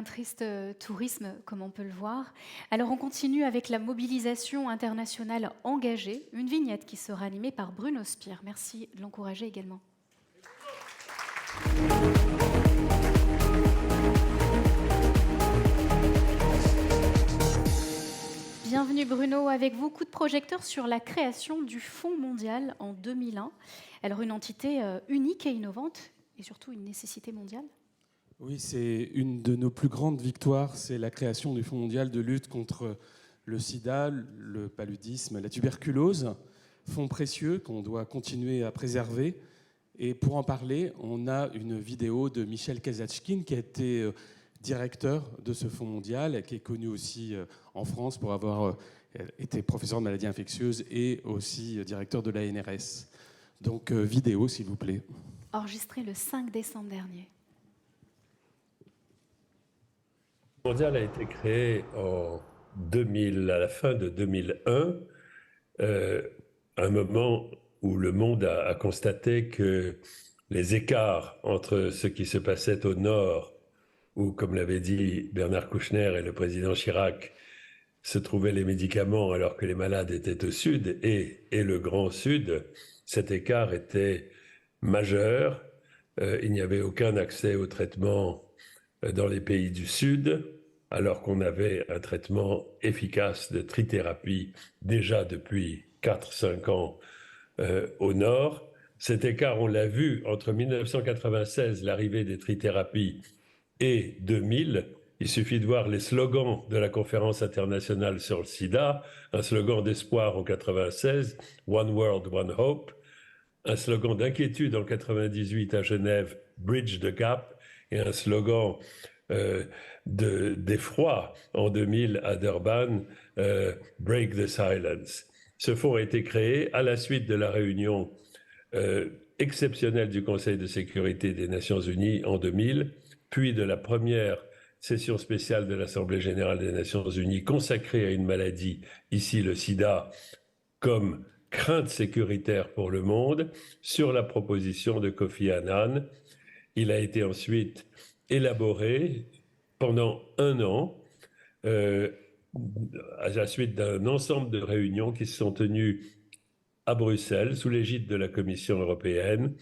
un triste tourisme, comme on peut le voir. Alors on continue avec la mobilisation internationale engagée, une vignette qui sera animée par Bruno Spire. Merci de l'encourager également. Bienvenue Bruno, avec vous, coup de projecteur sur la création du Fonds mondial en 2001. Alors une entité unique et innovante, et surtout une nécessité mondiale. Oui, c'est une de nos plus grandes victoires, c'est la création du Fonds mondial de lutte contre le sida, le paludisme, la tuberculose, fonds précieux qu'on doit continuer à préserver. Et pour en parler, on a une vidéo de Michel Kazatchkine qui a été directeur de ce fonds mondial, qui est connu aussi en France pour avoir été professeur de maladies infectieuses et aussi directeur de l'ANRS. Donc vidéo, s'il vous plaît. Enregistré le 5 décembre dernier. Le Fonds mondial a été créé en 2000, à la fin de 2001, un moment où le monde a constaté que les écarts entre ce qui se passait au nord, où, comme l'avait dit Bernard Kouchner et le président Chirac, se trouvaient les médicaments alors que les malades étaient au sud, et le Grand Sud, cet écart était majeur. Il n'y avait aucun accès au traitement dans les pays du Sud, alors qu'on avait un traitement efficace de trithérapie déjà depuis 4-5 ans au Nord. Cet écart, on l'a vu entre 1996, l'arrivée des trithérapies, et 2000. Il suffit de voir les slogans de la conférence internationale sur le sida, un slogan d'espoir en 96, One World, One Hope, un slogan d'inquiétude en 98 à Genève, Bridge the Gap, et un slogan d'effroi en 2000 à Durban, Break the Silence. Ce fonds a été créé à la suite de la réunion exceptionnelle du Conseil de sécurité des Nations Unies en 2000, puis de la première session spéciale de l'Assemblée générale des Nations Unies consacrée à une maladie, ici le sida, comme crainte sécuritaire pour le monde, sur la proposition de Kofi Annan. Il a été ensuite élaboré pendant un an, à la suite d'un ensemble de réunions qui se sont tenues à Bruxelles, sous l'égide de la Commission européenne,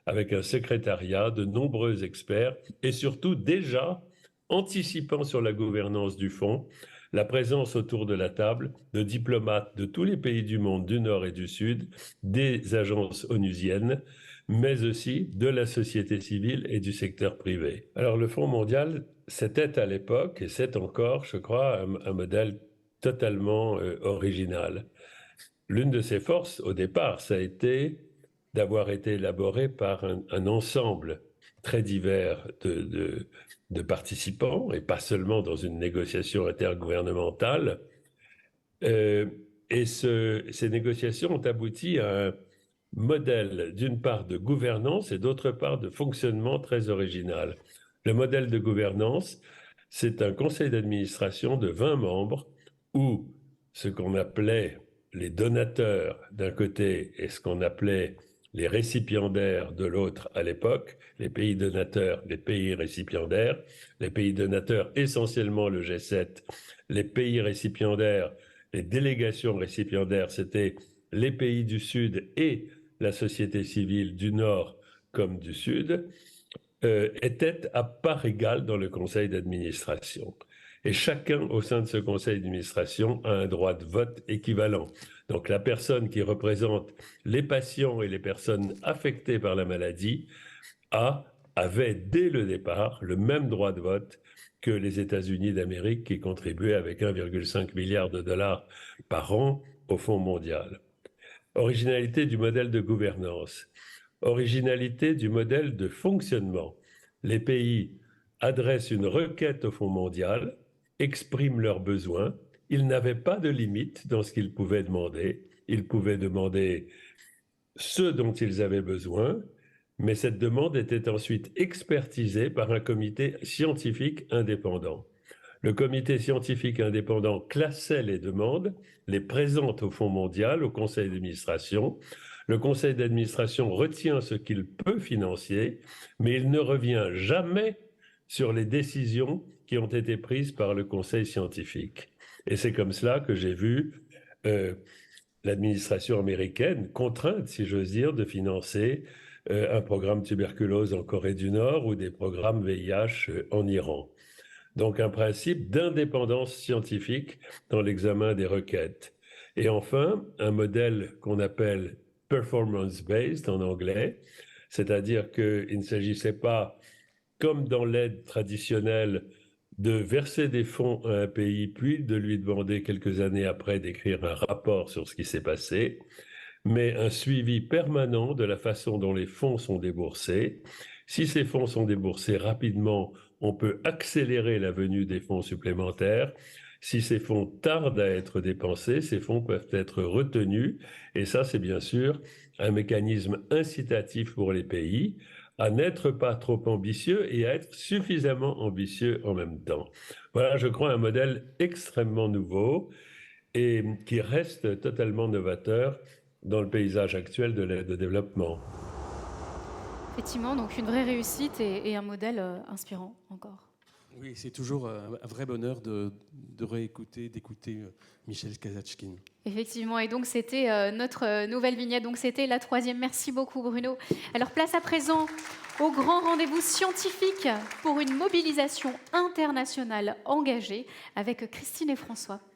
avec un secrétariat, de nombreux experts, et surtout déjà anticipant sur la gouvernance du fonds, la présence autour de la table de diplomates de tous les pays du monde, du Nord et du Sud, des agences onusiennes, mais aussi de la société civile et du secteur privé. Alors le Fonds mondial, c'était à l'époque, et c'est encore, je crois, un modèle totalement original. L'une de ses forces, au départ, ça a été d'avoir été élaboré par un ensemble très divers de participants, et pas seulement dans une négociation intergouvernementale. Et ces négociations ont abouti à un modèle, d'une part, de gouvernance et d'autre part, de fonctionnement très original. Le modèle de gouvernance, c'est un conseil d'administration de 20 membres où ce qu'on appelait les donateurs d'un côté et ce qu'on appelait les récipiendaires de l'autre à l'époque, les pays donateurs, les pays récipiendaires, les pays donateurs essentiellement le G7, les pays récipiendaires, les délégations récipiendaires, c'était les pays du Sud et la société civile du Nord comme du Sud, étaient à part égale dans le conseil d'administration. Et chacun au sein de ce conseil d'administration a un droit de vote équivalent. Donc la personne qui représente les patients et les personnes affectées par la maladie avait dès le départ le même droit de vote que les États-Unis d'Amérique qui contribuaient avec 1,5 milliard de dollars par an au Fonds mondial. Originalité du modèle de gouvernance, originalité du modèle de fonctionnement. Les pays adressent une requête au Fonds mondial, expriment leurs besoins. Ils n'avaient pas de limite dans ce qu'ils pouvaient demander. Ils pouvaient demander ce dont ils avaient besoin, mais cette demande était ensuite expertisée par un comité scientifique indépendant. Le comité scientifique indépendant classait les demandes, les présente au Fonds mondial, au conseil d'administration. Le conseil d'administration retient ce qu'il peut financer, mais il ne revient jamais sur les décisions qui ont été prises par le conseil scientifique. Et c'est comme cela que j'ai vu l'administration américaine contrainte, si j'ose dire, de financer un programme tuberculose en Corée du Nord ou des programmes VIH en Iran. Donc un principe d'indépendance scientifique dans l'examen des requêtes. Et enfin, un modèle qu'on appelle performance-based en anglais, c'est-à-dire qu'il ne s'agissait pas, comme dans l'aide traditionnelle, de verser des fonds à un pays, puis de lui demander quelques années après d'écrire un rapport sur ce qui s'est passé, mais un suivi permanent de la façon dont les fonds sont déboursés. Si ces fonds sont déboursés rapidement, on peut accélérer la venue des fonds supplémentaires. Si ces fonds tardent à être dépensés, ces fonds peuvent être retenus. Et ça, c'est bien sûr un mécanisme incitatif pour les pays à n'être pas trop ambitieux et à être suffisamment ambitieux en même temps. Voilà, je crois, un modèle extrêmement nouveau et qui reste totalement novateur dans le paysage actuel de l'aide au développement. Effectivement, donc une vraie réussite et un modèle inspirant encore. Oui, c'est toujours un vrai bonheur de réécouter, d'écouter Michel Kazatchkine. Effectivement, et donc c'était notre nouvelle vignette, donc c'était la 3e. Merci beaucoup Bruno. Alors place à présent au grand rendez-vous scientifique pour une mobilisation internationale engagée avec Christine et François.